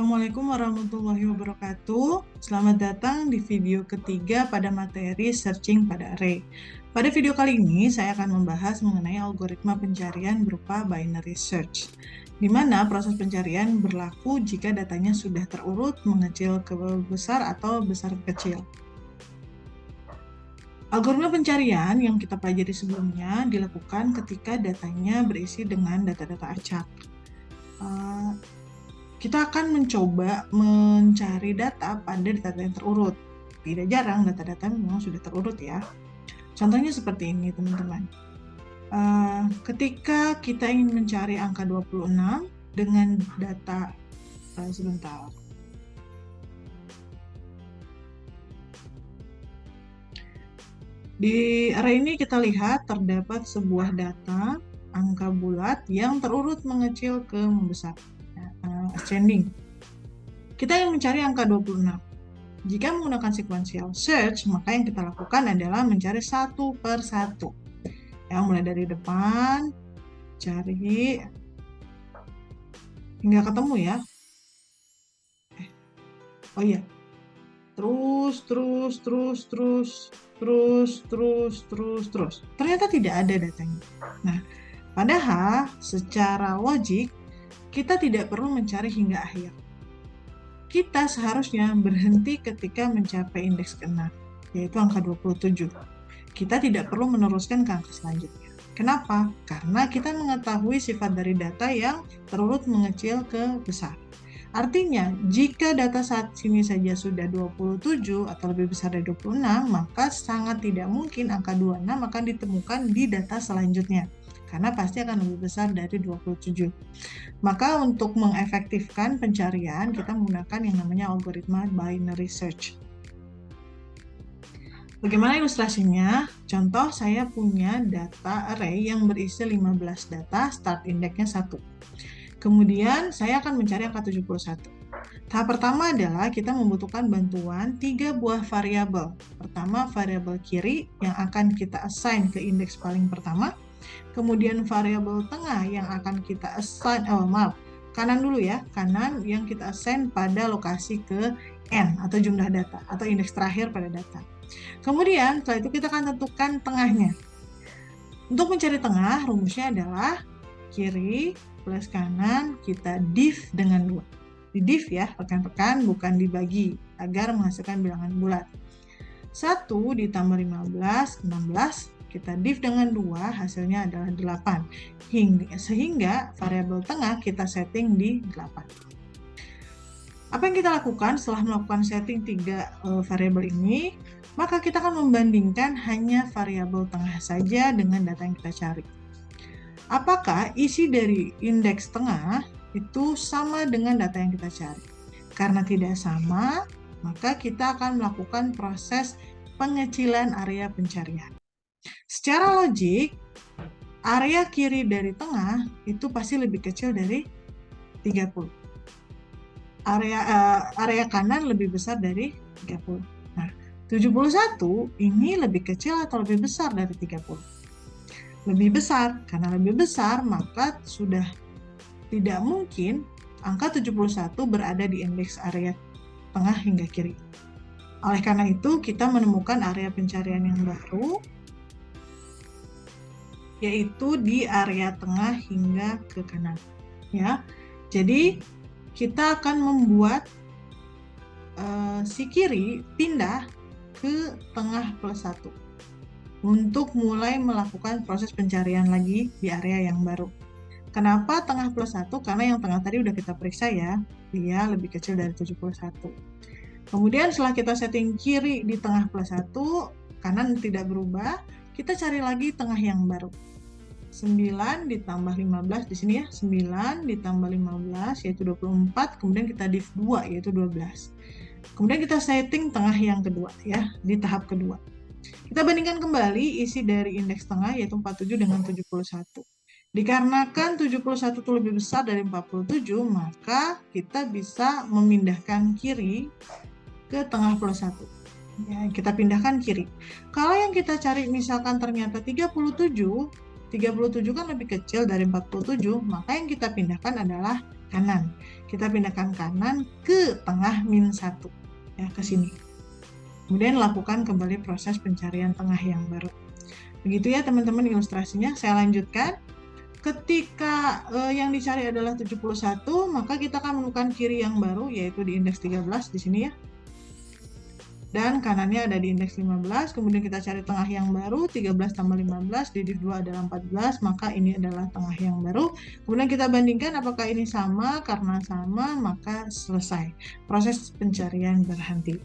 Assalamualaikum warahmatullahi wabarakatuh. Selamat datang di video ketiga pada materi searching pada array. Pada video kali ini, saya akan membahas mengenai algoritma pencarian berupa binary search, di mana proses pencarian berlaku jika datanya sudah terurut mengecil ke besar atau besar ke kecil. Algoritma pencarian yang kita pelajari sebelumnya dilakukan ketika datanya berisi dengan data-data acak. Kita akan mencoba mencari data pada data yang terurut. Tidak jarang data-data memang sudah terurut ya. Contohnya seperti ini teman-teman. Ketika kita ingin mencari angka 26 dengan data, sebentar. Di array ini kita lihat terdapat sebuah data angka bulat yang terurut mengecil ke membesar. Ascending. Kita ingin mencari angka 26. Jika menggunakan sequential search, maka yang kita lakukan adalah mencari satu per satu. Yang mulai dari depan, cari hingga ketemu ya. Oh iya. Terus. Ternyata tidak ada datanya. Nah, padahal secara logik kita tidak perlu mencari hingga akhir. Kita seharusnya berhenti ketika mencapai indeks ke-6, yaitu angka 27. Kita tidak perlu meneruskan ke angka selanjutnya. Kenapa? Karena kita mengetahui sifat dari data yang terurut mengecil ke besar. Artinya, jika data saat ini saja sudah 27 atau lebih besar dari 26, maka sangat tidak mungkin angka 26 akan ditemukan di data selanjutnya, karena pasti akan lebih besar dari 27. Maka untuk mengefektifkan pencarian, kita menggunakan yang namanya algoritma binary search. Bagaimana ilustrasinya? Contoh, saya punya data array yang berisi 15 data, start indexnya 1. Kemudian, saya akan mencari angka 71. Tahap pertama adalah kita membutuhkan bantuan 3 buah variabel. Pertama, variabel kiri yang akan kita assign ke indeks paling pertama. Kemudian variabel tengah yang akan kita assign, kanan dulu ya, kanan yang kita assign pada lokasi ke n atau jumlah data atau indeks terakhir pada data. Kemudian setelah itu kita akan tentukan tengahnya. Untuk mencari tengah, rumusnya adalah kiri plus kanan kita div dengan 2. Di div ya, rekan-rekan, bukan dibagi agar menghasilkan bilangan bulat. 1 ditambah 15, 16. Kita div dengan 2, hasilnya adalah 8. Sehingga variabel tengah kita setting di 8. Apa yang kita lakukan setelah melakukan setting 3 variabel ini? Maka kita akan membandingkan hanya variabel tengah saja dengan data yang kita cari. Apakah isi dari indeks tengah itu sama dengan data yang kita cari? Karena tidak sama, maka kita akan melakukan proses pengecilan area pencarian. Secara logik, area kiri dari tengah itu pasti lebih kecil dari 30. Area kanan lebih besar dari 30. Nah, 71 ini lebih kecil atau lebih besar dari 30? Lebih besar. Karena lebih besar, maka sudah tidak mungkin angka 71 berada di indeks area tengah hingga kiri. Oleh karena itu, kita menemukan area pencarian yang baru, yaitu di area tengah hingga ke kanan. Ya, jadi kita akan membuat si kiri pindah ke tengah plus 1 untuk mulai melakukan proses pencarian lagi di area yang baru. Kenapa tengah plus 1? Karena yang tengah tadi udah kita periksa ya, dia lebih kecil dari 71. Kemudian setelah kita setting kiri di tengah plus 1, kanan tidak berubah, kita cari lagi tengah yang baru. 9 ditambah 15 di sini ya, 9 ditambah 15 yaitu 24, kemudian kita div 2 yaitu 12. Kemudian kita setting tengah yang kedua ya, di tahap kedua. Kita bandingkan kembali isi dari indeks tengah yaitu 47 dengan 71. Dikarenakan 71 itu lebih besar dari 47, maka kita bisa memindahkan kiri ke tengah plus 1. Ya, kita pindahkan kiri. Kalau yang kita cari misalkan ternyata 37 kan lebih kecil dari 47, maka yang kita pindahkan adalah kanan. Kita pindahkan kanan ke tengah min 1, ya, ke sini. Kemudian lakukan kembali proses pencarian tengah yang baru. Begitu ya teman-teman ilustrasinya. Saya lanjutkan. Ketika yang dicari adalah 71, maka kita akan menemukan kiri yang baru, yaitu di indeks 13 di sini ya. Dan kanannya ada di indeks 15, kemudian kita cari tengah yang baru, 13 tambah 15, di div 2 adalah 14, maka ini adalah tengah yang baru. Kemudian kita bandingkan apakah ini sama, karena sama maka selesai. Proses pencarian berhenti.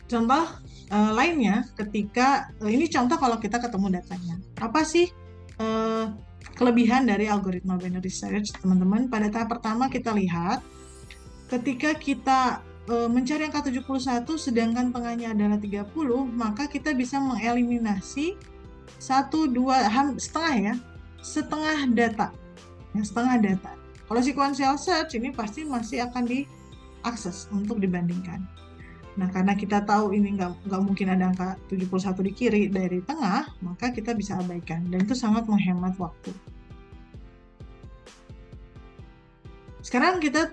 Contoh lainnya ketika, ini contoh kalau kita ketemu datanya. Apa sih kelebihan dari algoritma binary search, teman-teman? Pada tahap pertama kita lihat, ketika kita mencari angka 71 sedangkan tengahnya adalah 30, maka kita bisa mengeliminasi 1, 2, setengah ya, setengah data. Ya, setengah data. Kalau sequential search ini pasti masih akan diakses untuk dibandingkan. Nah, karena kita tahu ini nggak mungkin ada angka 71 di kiri dari tengah, maka kita bisa abaikan. Dan itu sangat menghemat waktu. Sekarang kita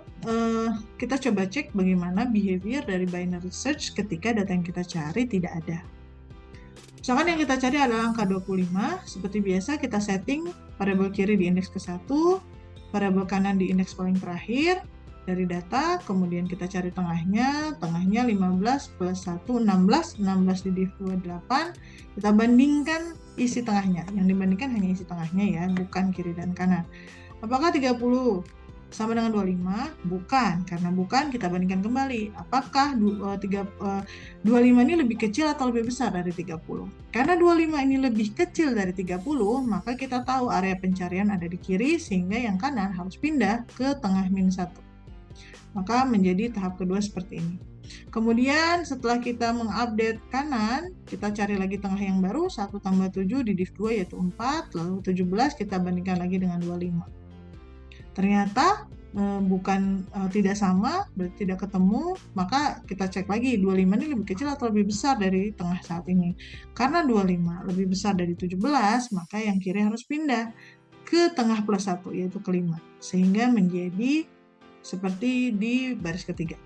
coba cek bagaimana behavior dari binary search ketika data yang kita cari tidak ada. Misalkan yang kita cari adalah angka 25, seperti biasa kita setting variabel kiri di indeks ke-1, variabel kanan di indeks paling terakhir dari data, kemudian kita cari tengahnya 15 plus 1, 16 di div 2, 8, kita bandingkan isi tengahnya, yang dibandingkan hanya isi tengahnya ya, bukan kiri dan kanan. Apakah 30 sama dengan 25? Bukan, karena bukan kita bandingkan kembali. Apakah 25 ini lebih kecil atau lebih besar dari 30? Karena 25 ini lebih kecil dari 30, maka kita tahu area pencarian ada di kiri, sehingga yang kanan harus pindah ke tengah min 1. Maka menjadi tahap kedua seperti ini. Kemudian setelah kita mengupdate kanan, kita cari lagi tengah yang baru, 1 tambah 7 di div 2 yaitu 4, lalu 17 kita bandingkan lagi dengan 25. Ternyata tidak sama, berarti tidak ketemu, maka kita cek lagi 25 ini lebih kecil atau lebih besar dari tengah saat ini. Karena 25 lebih besar dari 17, maka yang kiri harus pindah ke tengah plus 1 yaitu ke 5, sehingga menjadi seperti di baris ketiga.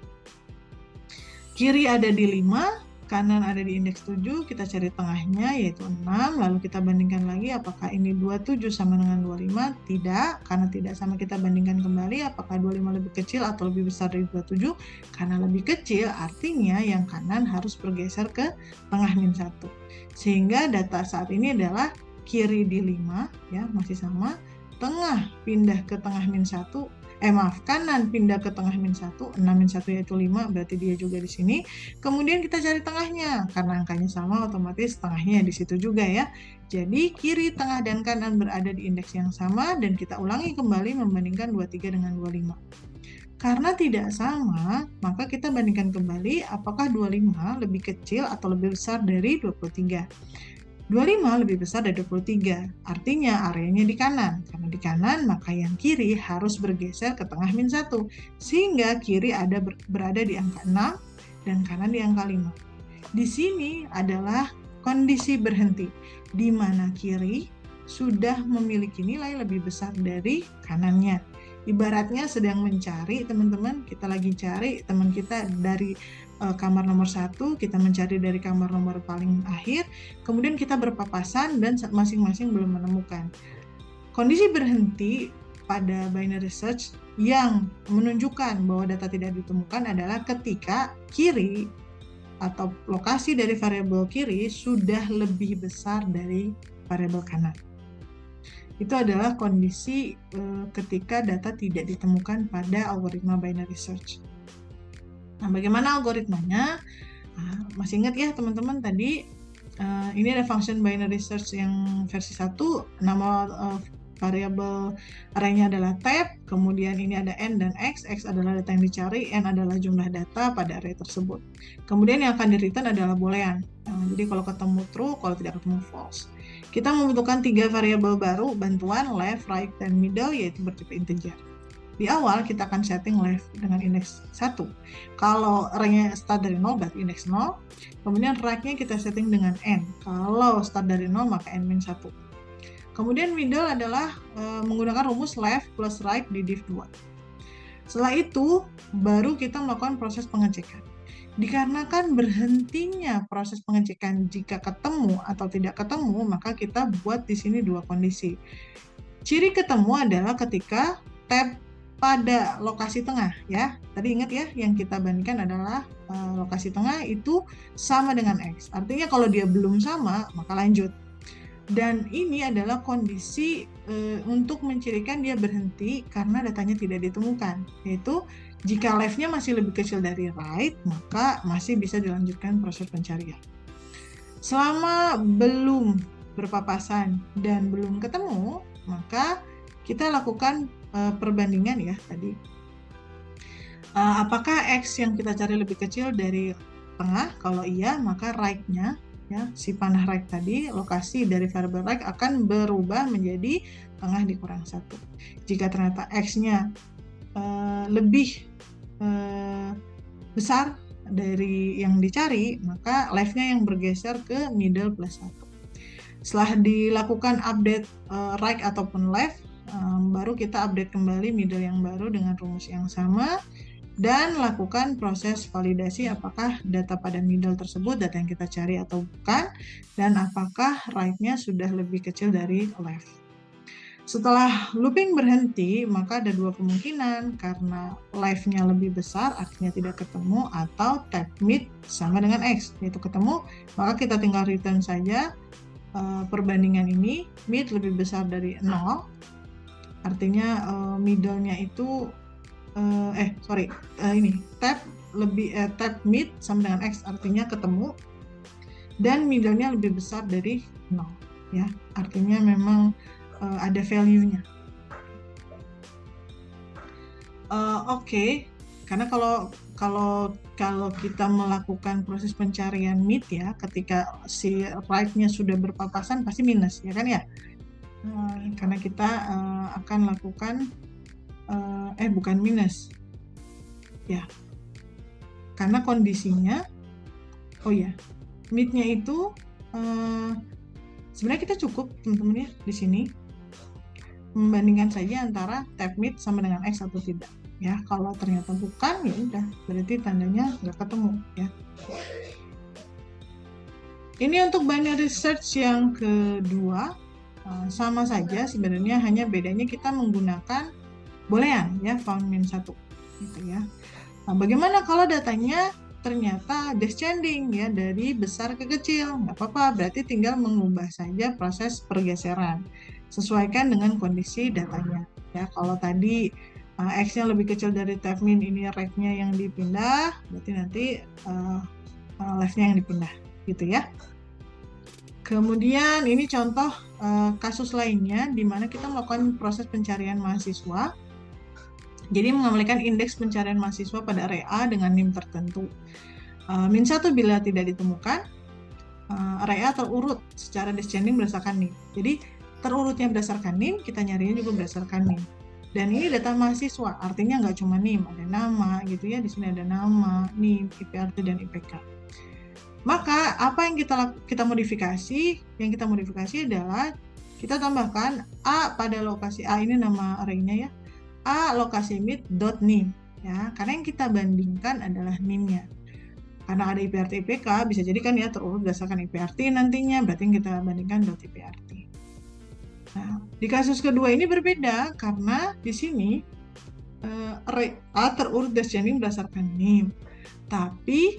Kiri ada di 5, kanan ada di indeks 7, kita cari tengahnya yaitu 6, lalu kita bandingkan lagi apakah ini 27 sama dengan 25? Tidak, karena tidak sama kita bandingkan kembali apakah 25 lebih kecil atau lebih besar dari 27? Karena lebih kecil artinya yang kanan harus bergeser ke tengah min 1. Sehingga data saat ini adalah kiri di 5, ya masih sama, tengah pindah ke tengah min 1, kanan pindah ke tengah min 1, 6 min 1 yaitu 5, berarti dia juga di sini. Kemudian kita cari tengahnya, karena angkanya sama otomatis tengahnya di situ juga ya. Jadi kiri, tengah, dan kanan berada di indeks yang sama, dan kita ulangi kembali membandingkan 23 dengan 25. Karena tidak sama, maka kita bandingkan kembali apakah 25 lebih kecil atau lebih besar dari 23. 25 lebih besar dari 23, artinya areanya di kanan. Karena di kanan, maka yang kiri harus bergeser ke tengah min 1, sehingga kiri berada di angka 6 dan kanan di angka 5. Di sini adalah kondisi berhenti, di mana kiri sudah memiliki nilai lebih besar dari kanannya. Ibaratnya sedang mencari, teman-teman, kita lagi cari teman kita dari kamar nomor 1, kita mencari dari kamar nomor paling akhir, kemudian kita berpapasan dan masing-masing belum menemukan. Kondisi berhenti pada binary search yang menunjukkan bahwa data tidak ditemukan adalah ketika kiri atau lokasi dari variabel kiri sudah lebih besar dari variabel kanan. Itu adalah kondisi ketika data tidak ditemukan pada algoritma binary search. Nah, bagaimana algoritmanya? Nah, masih ingat ya teman-teman tadi ini ada function binary search yang versi 1, nama variabel arraynya adalah tab, kemudian ini ada n dan x adalah data yang dicari, n adalah jumlah data pada array tersebut. Kemudian yang akan di-return adalah boolean. Jadi kalau ketemu true, kalau tidak ketemu false. Kita membutuhkan 3 variabel baru, bantuan left, right, dan middle, yaitu bertipe integer. Di awal kita akan setting left dengan indeks 1. Kalau arraynya start dari 0 berarti indeks 0. Kemudian right-nya kita setting dengan n. Kalau start dari 0 maka n-1. Kemudian middle adalah menggunakan rumus left plus right di div 2. Setelah itu, baru kita melakukan proses pengecekan. Dikarenakan berhentinya proses pengecekan jika ketemu atau tidak ketemu, maka kita buat di sini dua kondisi. Ciri ketemu adalah ketika tab pada lokasi tengah, ya. Tadi ingat ya, yang kita bandingkan adalah lokasi tengah itu sama dengan X. Artinya kalau dia belum sama, maka lanjut. Dan ini adalah kondisi untuk mencirikan dia berhenti karena datanya tidak ditemukan, yaitu jika left-nya masih lebih kecil dari right, maka masih bisa dilanjutkan proses pencarian. Selama belum berpapasan dan belum ketemu, maka kita lakukan perbandingan ya tadi. Apakah X yang kita cari lebih kecil dari tengah? Kalau iya, maka right-nya, ya, si panah right tadi, lokasi dari variabel right akan berubah menjadi tengah dikurang 1. Jika ternyata X-nya lebih besar dari yang dicari, maka left-nya yang bergeser ke middle plus 1. Setelah dilakukan update right ataupun left, baru kita update kembali middle yang baru dengan rumus yang sama, dan lakukan proses validasi apakah data pada middle tersebut data yang kita cari atau bukan, dan apakah right-nya sudah lebih kecil dari left. Setelah looping berhenti, maka ada dua kemungkinan, karena left-nya lebih besar artinya tidak ketemu, atau tab mid sama dengan X, yaitu ketemu, maka kita tinggal return saja perbandingan ini. Mid lebih besar dari 0, artinya middle-nya itu tab mid sama dengan X artinya ketemu, dan middle-nya lebih besar dari 0, ya, artinya memang ada value-nya. Oke. Karena kalau kita melakukan proses pencarian mid ya, ketika si right-nya sudah berpapasan pasti minus, ya kan ya? Karena kita akan lakukan bukan minus ya, karena kondisinya mid-nya itu sebenarnya kita cukup teman-teman ya di sini membandingkan saja antara tab mid sama dengan X atau tidak ya. Kalau ternyata bukan, ya udah, berarti tandanya nggak ketemu ya. Ini untuk binary search yang kedua, sama saja sebenarnya, hanya bedanya kita menggunakan boolean ya, found min 1 gitu ya. Nah, bagaimana kalau datanya ternyata descending ya, dari besar ke kecil? Nggak apa-apa, berarti tinggal mengubah saja proses pergeseran sesuaikan dengan kondisi datanya ya. Kalau tadi X-nya lebih kecil dari tab min, ini right-nya yang dipindah, berarti nanti left-nya yang dipindah gitu ya. Kemudian ini contoh kasus lainnya di mana kita melakukan proses pencarian mahasiswa. Jadi mengembalikan indeks pencarian mahasiswa pada array A dengan NIM tertentu. Min 1 bila tidak ditemukan, array A terurut secara descending berdasarkan NIM. Jadi terurutnya berdasarkan NIM, kita nyarinya juga berdasarkan NIM. Dan ini data mahasiswa, artinya nggak cuma NIM, ada nama gitu ya, di sini ada nama, NIM, IPRT, dan IPK. Maka apa yang kita modifikasi? Yang kita modifikasi adalah kita tambahkan A pada lokasi A, ini nama array-nya ya, A lokasi mid.nim ya, karena yang kita bandingkan adalah NIM-nya. Karena ada IPRT IPK, bisa jadi kan ya terurut berdasarkan IPRT nantinya, berarti yang kita bandingkan .IPRT. Nah, di kasus kedua ini berbeda karena di sini array A terurut descending berdasarkan NIM, tapi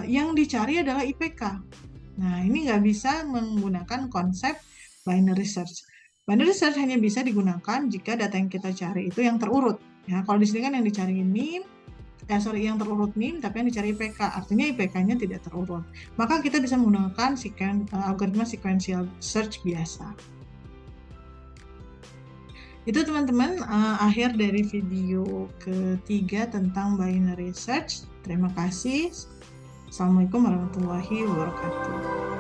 yang dicari adalah IPK. Nah, ini nggak bisa menggunakan konsep binary search. Binary search hanya bisa digunakan jika data yang kita cari itu yang terurut. Ya, kalau di sini kan yang dicari NIM, yang terurut NIM, tapi yang dicari IPK, artinya IPK-nya tidak terurut. Maka kita bisa menggunakan algoritma sequential search biasa. Itu teman-teman akhir dari video ketiga tentang binary search. Terima kasih. Assalamualaikum warahmatullahi wabarakatuh.